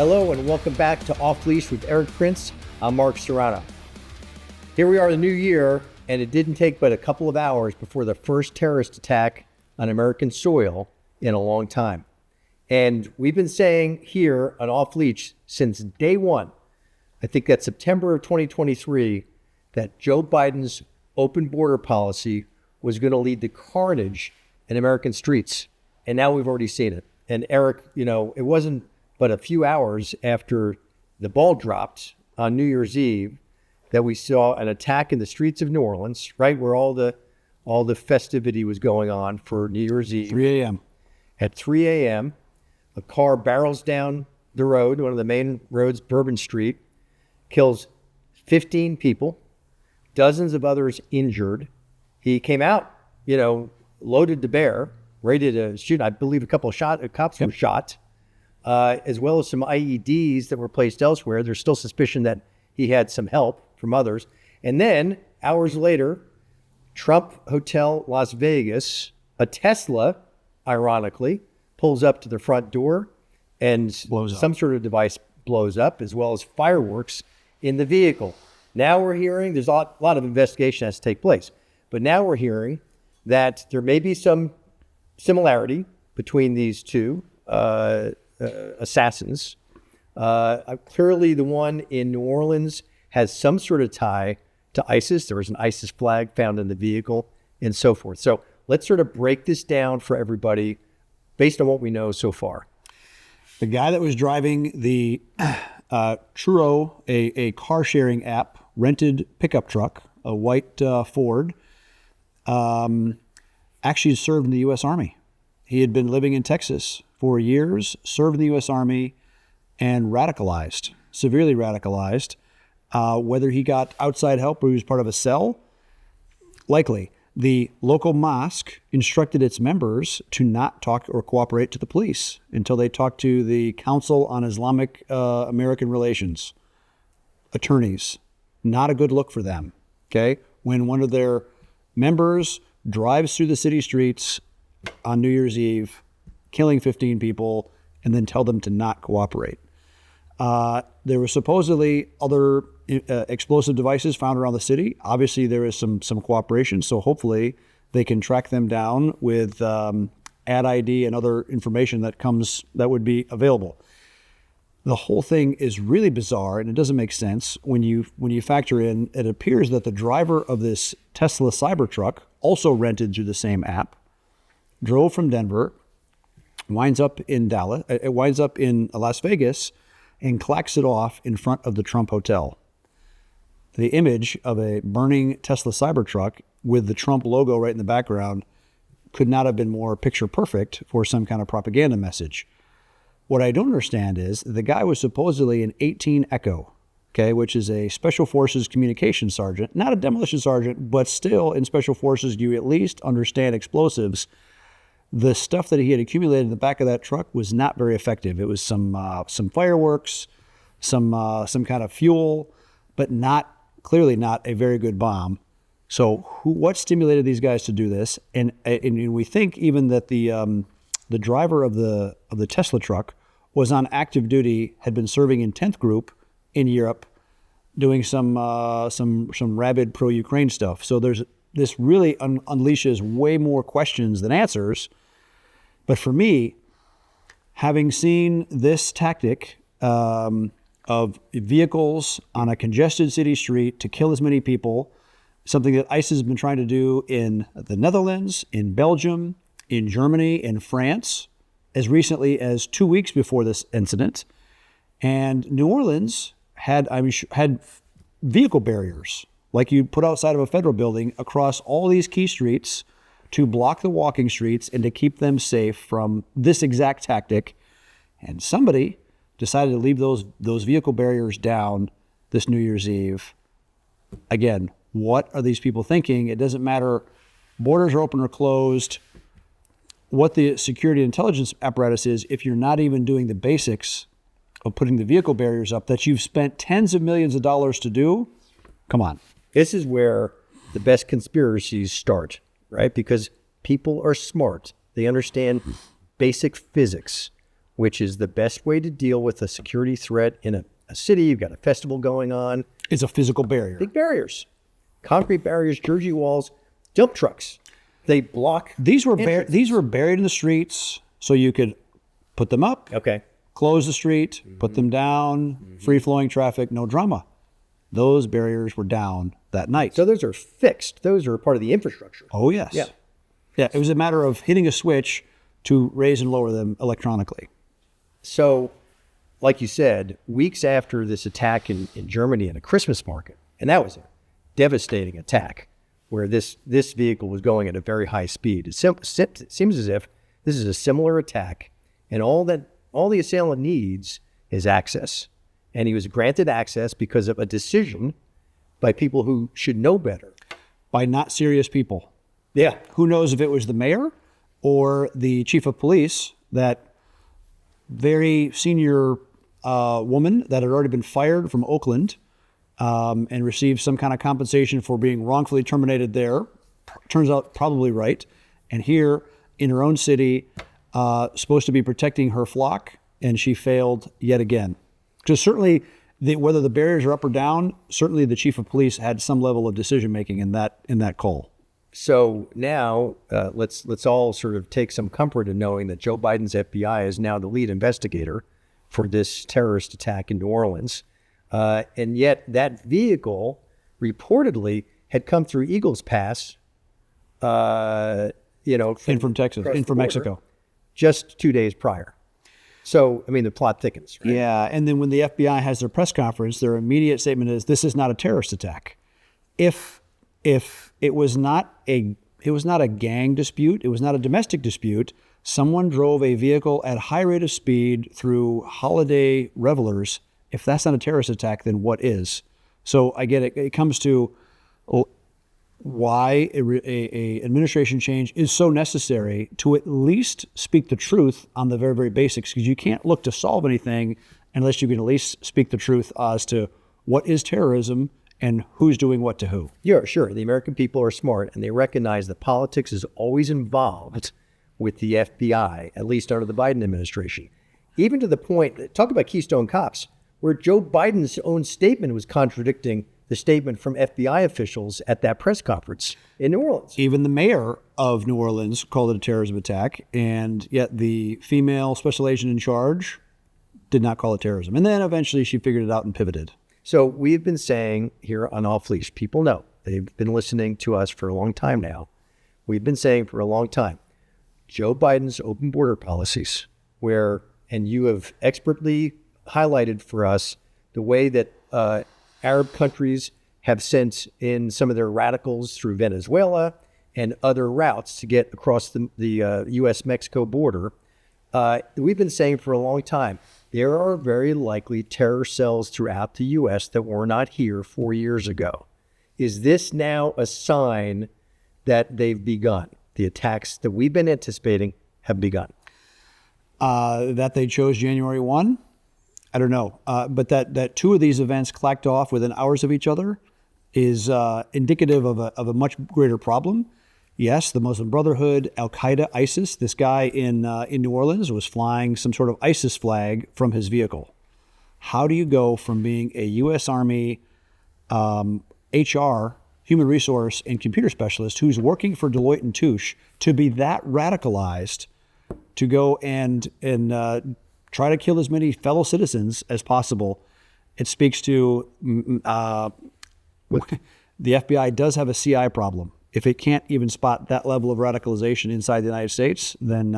Hello and welcome back to Off Leash with Eric Prince. I'm Mark Serrano. Here we are in the new year, and it didn't take but a couple of hours before the first terrorist attack on American soil in a long time. And we've been saying here on Off Leash since day one, I think that's September of 2023, that Joe Biden's open border policy was going to lead to carnage in American streets. And now we've already seen it. And Eric, it wasn't but a few hours after the ball dropped on New Year's Eve that we saw an attack in the streets of New Orleans, right where all the festivity was going on for New Year's Eve. 3 a.m. At 3 a.m., a car barrels down the road, one of the main roads, Bourbon Street, kills 15 people, dozens of others injured. He came out, loaded to bear, ready to shoot. I believe a couple of cops were shot. As well as some IEDs that were placed elsewhere. There's still suspicion that he had some help from others. And then, hours later, Trump Hotel Las Vegas, a Tesla, ironically, pulls up to the front door and some sort of device blows up, as well as fireworks in the vehicle. Now we're hearing, there's a lot of investigation has to take place, but now we're hearing that there may be some similarity between these two assassins. Clearly the one in New Orleans has some sort of tie to ISIS. There was an ISIS flag found in the vehicle and so forth. So let's sort of break this down for everybody based on what we know so far. The guy that was driving the Truro, a car sharing app, rented pickup truck, a white Ford, actually served in the U.S. Army. He had been living in Texas for years, served in the U.S. Army, and radicalized, severely radicalized. Whether he got outside help or he was part of a cell, likely. The local mosque instructed its members to not talk or cooperate to the police until they talked to the Council on Islamic American Relations, attorneys. Not a good look for them, okay? When one of their members drives through the city streets on New Year's Eve, killing 15 people, and then tell them to not cooperate. There were supposedly other explosive devices found around the city. Obviously, there is some cooperation, so hopefully they can track them down with ad ID and other information that would be available. The whole thing is really bizarre, and it doesn't make sense when you factor in. It appears that the driver of this Tesla Cybertruck, also rented through the same app, drove from Denver, winds up in Las Vegas, and clacks it off in front of the Trump Hotel. The image of a burning Tesla Cybertruck with the Trump logo right in the background could not have been more picture perfect for some kind of propaganda message. What I don't understand is the guy was supposedly an 18 Echo, okay, which is a Special Forces communication sergeant, not a demolition sergeant, but still in Special Forces, you at least understand explosives. The stuff that he had accumulated in the back of that truck was not very effective. It was some fireworks, some kind of fuel, but clearly not a very good bomb. So what stimulated these guys to do this? And we think even that the driver of the Tesla truck was on active duty, had been serving in 10th Group in Europe, doing some rabid pro-Ukraine stuff. So this really unleashes way more questions than answers. But for me, having seen this tactic of vehicles on a congested city street to kill as many people, something that ISIS has been trying to do in the Netherlands, in Belgium, in Germany, in France, as recently as 2 weeks before this incident. And New Orleans had vehicle barriers, like you put outside of a federal building, across all these key streets to block the walking streets and to keep them safe from this exact tactic. And somebody decided to leave those vehicle barriers down this New Year's Eve. Again, what are these people thinking? It doesn't matter. Borders are open or closed. What the security intelligence apparatus is, if you're not even doing the basics of putting the vehicle barriers up that you've spent tens of millions of dollars to do, come on. This is where the best conspiracies start, right? Because people are smart. They understand basic physics. which is the best way to deal with a security threat in a city. You've got a festival going on. It's a physical barrier. Big barriers, concrete barriers, Jersey walls, dump trucks. They block. These were buried in the streets, so you could put them up, Okay. close the street, put them down, free-flowing traffic, no drama. Those barriers were down that night. So those are fixed. Those are part of the infrastructure. Oh, yes. Yeah. Yeah, it was a matter of hitting a switch to raise and lower them electronically. So, like you said, weeks after this attack in Germany in a Christmas market, and that was a devastating attack where this vehicle was going at a very high speed. It seems as if this is a similar attack, and all the assailant needs is access. And he was granted access because of a decision by people who should know better. By not serious people. Yeah. Who knows if it was the mayor or the chief of police, that very senior woman that had already been fired from Oakland and received some kind of compensation for being wrongfully terminated there. Turns out probably right. And here in her own city, supposed to be protecting her flock, and she failed yet again. Because certainly, whether the barriers are up or down, certainly the chief of police had some level of decision making in that call. So now let's all sort of take some comfort in knowing that Joe Biden's FBI is now the lead investigator for this terrorist attack in New Orleans. And yet that vehicle reportedly had come through Eagles Pass, from Texas, in from Mexico, just 2 days prior. So, I mean, the plot thickens, right? Yeah, and then when the FBI has their press conference, their immediate statement is, "This is not a terrorist attack." If it was not a gang dispute, it was not a domestic dispute, someone drove a vehicle at high rate of speed through holiday revelers. If that's not a terrorist attack, then what is? So I get it. It comes to why a administration change is so necessary to at least speak the truth on the very, very basics, because you can't look to solve anything unless you can at least speak the truth as to what is terrorism and who's doing what to who. Yeah, sure. The American people are smart, and they recognize that politics is always involved with the FBI, at least under the Biden administration. Even to the point, talk about Keystone Cops, where Joe Biden's own statement was contradicting the statement from FBI officials at that press conference in New Orleans. Even the mayor of New Orleans called it a terrorism attack, and yet the female special agent in charge did not call it terrorism. And then eventually she figured it out and pivoted. So we've been saying here on Off Leash, people know, they've been listening to us for a long time now. We've been saying for a long time, Joe Biden's open border policies, and you have expertly highlighted for us the way that Arab countries have sent in some of their radicals through Venezuela and other routes to get across the U.S.-Mexico border. We've been saying for a long time, there are very likely terror cells throughout the U.S. that were not here 4 years ago. Is this now a sign that they've begun? The attacks that we've been anticipating have begun. That they chose January 1? I don't know. But that two of these events clacked off within hours of each other is indicative of a much greater problem. Yes, the Muslim Brotherhood, Al-Qaeda, ISIS, this guy in New Orleans was flying some sort of ISIS flag from his vehicle. How do you go from being a U.S. Army HR, human resource, and computer specialist who's working for Deloitte & Touche to be that radicalized to go and try to kill as many fellow citizens as possible? It speaks to the FBI does have a CI problem. If it can't even spot that level of radicalization inside the United States, then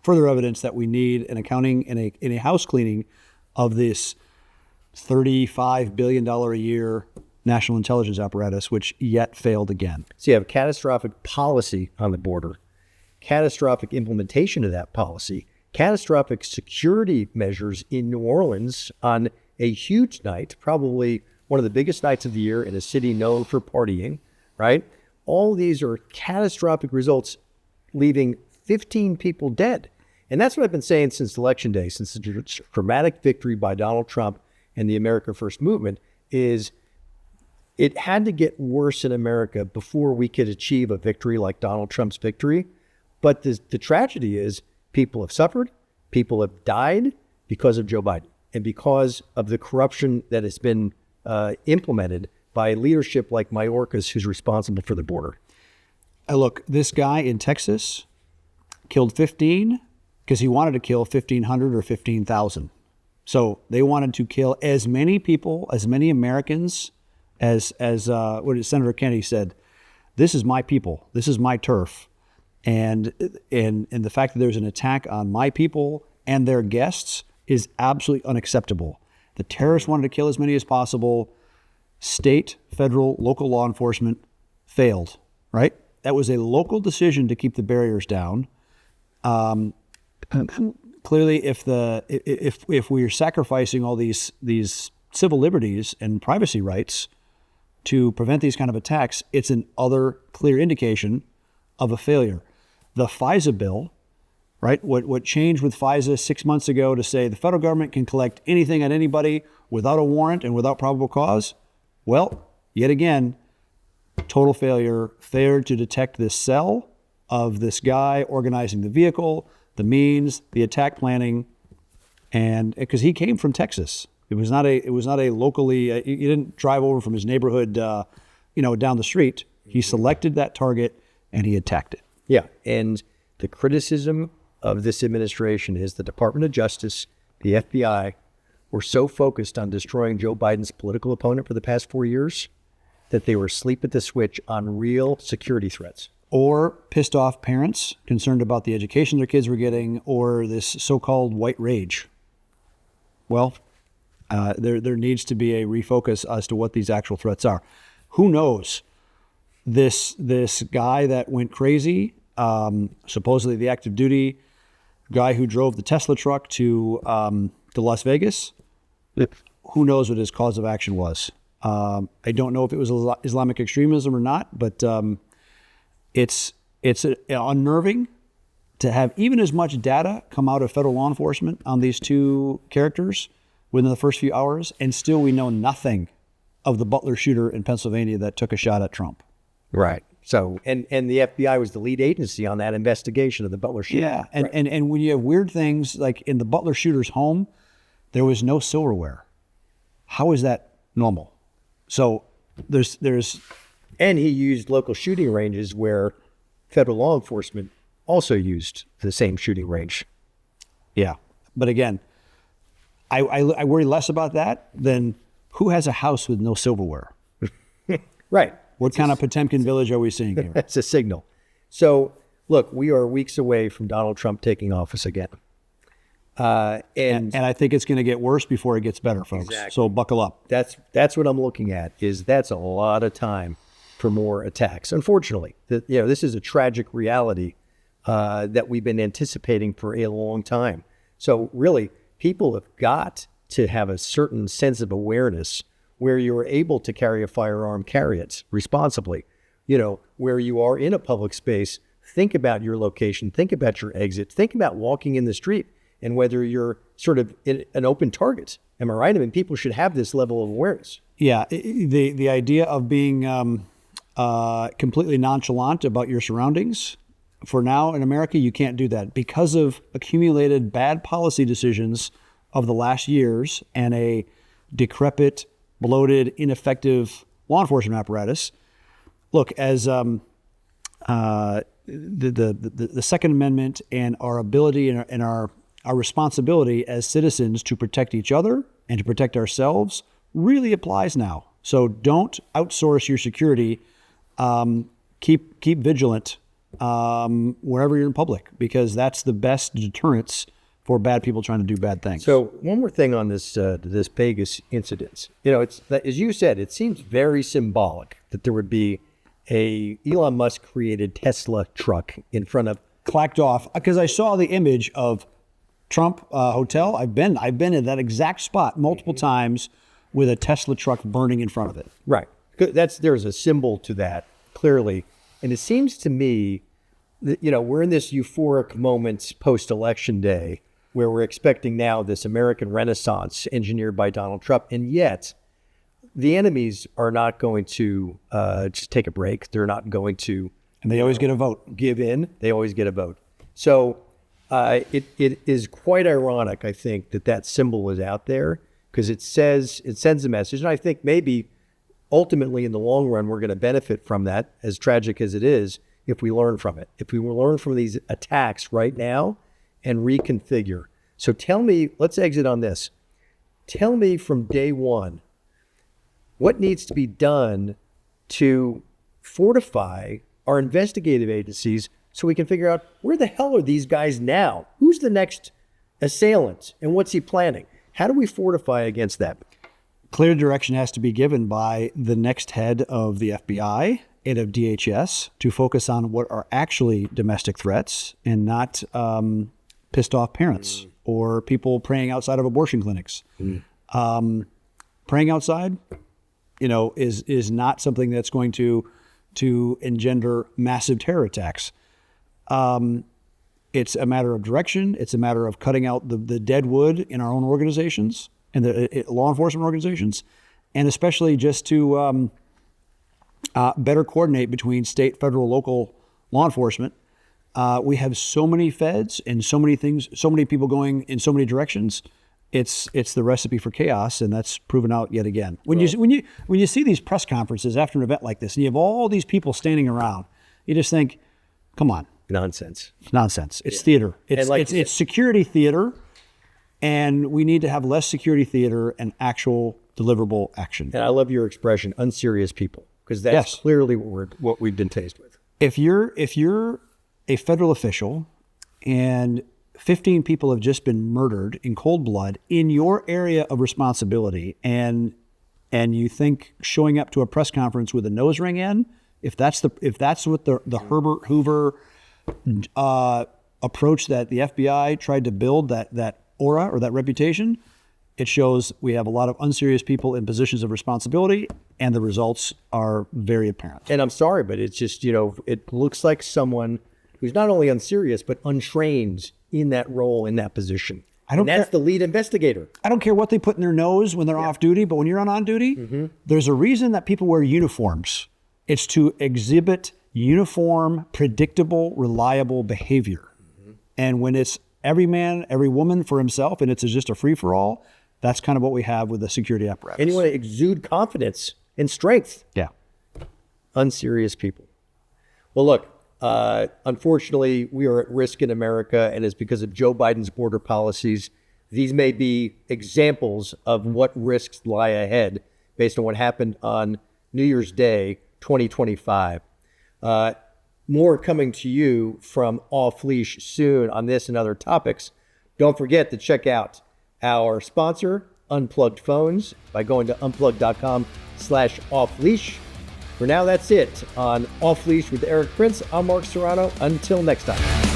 further evidence that we need an accounting and a house cleaning of this $35 billion a year national intelligence apparatus, which yet failed again. So you have catastrophic policy on the border, catastrophic implementation of that policy, catastrophic security measures in New Orleans on a huge night, probably one of the biggest nights of the year in a city known for partying, right? All these are catastrophic results, leaving 15 people dead. And that's what I've been saying since Election Day, since the dramatic victory by Donald Trump and the America First movement, is it had to get worse in America before we could achieve a victory like Donald Trump's victory. But the tragedy is people have suffered, People have died because of Joe Biden and because of the corruption that has been implemented by leadership like Mayorkas, who's responsible for the border. Look, this guy in Texas killed 15 because he wanted to kill 1,500 or 15,000. So they wanted to kill as many people, as many Americans as what Senator Kennedy said. This is my people. This is my turf. And the fact that there's an attack on my people and their guests is absolutely unacceptable. The terrorists wanted to kill as many as possible. State, federal, local law enforcement failed, right? That was a local decision to keep the barriers down. Clearly, if we are sacrificing all these civil liberties and privacy rights to prevent these kind of attacks, it's an other clear indication of a failure. The FISA bill, right? What changed with FISA 6 months ago to say the federal government can collect anything on anybody without a warrant and without probable cause? Well, yet again, total failure to detect this cell of this guy organizing the vehicle, the means, the attack planning, and because he came from Texas. It was not a locally, he didn't drive over from his neighborhood, down the street. He selected that target and he attacked it. Yeah. And the criticism of this administration is the Department of Justice, the FBI, were so focused on destroying Joe Biden's political opponent for the past 4 years that they were asleep at the switch on real security threats. Or pissed off parents concerned about the education their kids were getting, or this so-called white rage. Well, there needs to be a refocus as to what these actual threats are. Who knows? This guy that went crazy, supposedly the active duty guy who drove the Tesla truck to Las Vegas. Who knows what his cause of action was? I don't know if it was Islamic extremism or not, but it's unnerving to have even as much data come out of federal law enforcement on these two characters within the first few hours, and still we know nothing of the Butler shooter in Pennsylvania that took a shot at Trump. Right. So, and the FBI was the lead agency on that investigation of the Butler shooter. Yeah, and when you have weird things like in the Butler shooter's home, there was no silverware. How is that normal? So there's and he used local shooting ranges where federal law enforcement also used the same shooting range. Yeah, but again, I worry less about that than who has a house with no silverware. Right. What kind of Potemkin village are we seeing here? That's a signal. So, look, we are weeks away from Donald Trump taking office again. And I think it's going to get worse before it gets better, folks. Exactly. So buckle up. That's what I'm looking at. That's a lot of time for more attacks. Unfortunately, this is a tragic reality that we've been anticipating for a long time. So really, people have got to have a certain sense of awareness where you're able to carry a firearm, carry it responsibly. Where you are in a public space, think about your location, think about your exit, think about walking in the street and whether you're sort of in an open target. Am I right? I mean, people should have this level of awareness. Yeah, the idea of being completely nonchalant about your surroundings. For now in America, you can't do that because of accumulated bad policy decisions of the last years and a decrepit, bloated, ineffective law enforcement apparatus. Look, as the Second Amendment and our ability and our responsibility as citizens to protect each other and to protect ourselves really applies now. So don't outsource your security. Keep vigilant wherever you're in public, because that's the best deterrence for bad people trying to do bad things. So one more thing on this Vegas incident. It's as you said, it seems very symbolic that there would be a Elon Musk created Tesla truck in front of clacked off, because I saw the image of Trump Hotel. I've been in that exact spot multiple times with a Tesla truck burning in front of it. Right. There's a symbol to that clearly, and it seems to me that we're in this euphoric moment post-election day where we're expecting now this American Renaissance engineered by Donald Trump, and yet the enemies are not going to just take a break. They're not going to, and they always get a vote. Give in. They always get a vote. So It is quite ironic, I think, that symbol is out there, because it sends a message. And I think maybe ultimately in the long run, we're going to benefit from that, as tragic as it is, if we learn from it. If we learn from these attacks right now and reconfigure. So tell me, let's exit on this. Tell me from day one, what needs to be done to fortify our investigative agencies so we can figure out where the hell are these guys now? Who's the next assailant and what's he planning? How do we fortify against that? Clear direction has to be given by the next head of the FBI and of DHS to focus on what are actually domestic threats and not pissed off parents or people praying outside of abortion clinics. Praying outside, is not something that's going to engender massive terror attacks. It's a matter of direction. It's a matter of cutting out the dead wood in our own organizations and the law enforcement organizations, and especially just to better coordinate between state, federal, local law enforcement. We have so many feds and so many things, so many people going in so many directions. It's the recipe for chaos, and that's proven out yet again. When you see these press conferences after an event like this, and you have all these people standing around, you just think, come on. Nonsense. It's theater. It's security theater, and we need to have less security theater and actual deliverable action. And I love your expression, unserious people, because that's clearly what we've been faced with. If you're a federal official and 15 people have just been murdered in cold blood in your area of responsibility, and you think showing up to a press conference with a nose ring in, if that's what the Herbert Hoover approach that the FBI tried to build, that aura or that reputation, it shows we have a lot of unserious people in positions of responsibility, and the results are very apparent. And I'm sorry, but it's just, it looks like someone who's not only unserious, but untrained in that role, in that position. That's the lead investigator. I don't care what they put in their nose when they're off duty, but when you're on duty, there's a reason that people wear uniforms. It's to exhibit uniform, predictable, reliable behavior. And when it's every man, every woman for himself, and it's just a free-for-all, that's kind of what we have with the security apparatus. And you want to exude confidence and strength. Yeah. Unserious people. Well, look, unfortunately, we are at risk in America, and it's because of Joe Biden's border policies. These may be examples of what risks lie ahead based on what happened on New Year's Day, 2025. More coming to you from Off Leash soon on this and other topics. Don't forget to check out our sponsor, Unplugged Phones, by going to unplugged.com/offleash. For now, that's it on Off Leash with Eric Prince. I'm Mark Serrano. Until next time.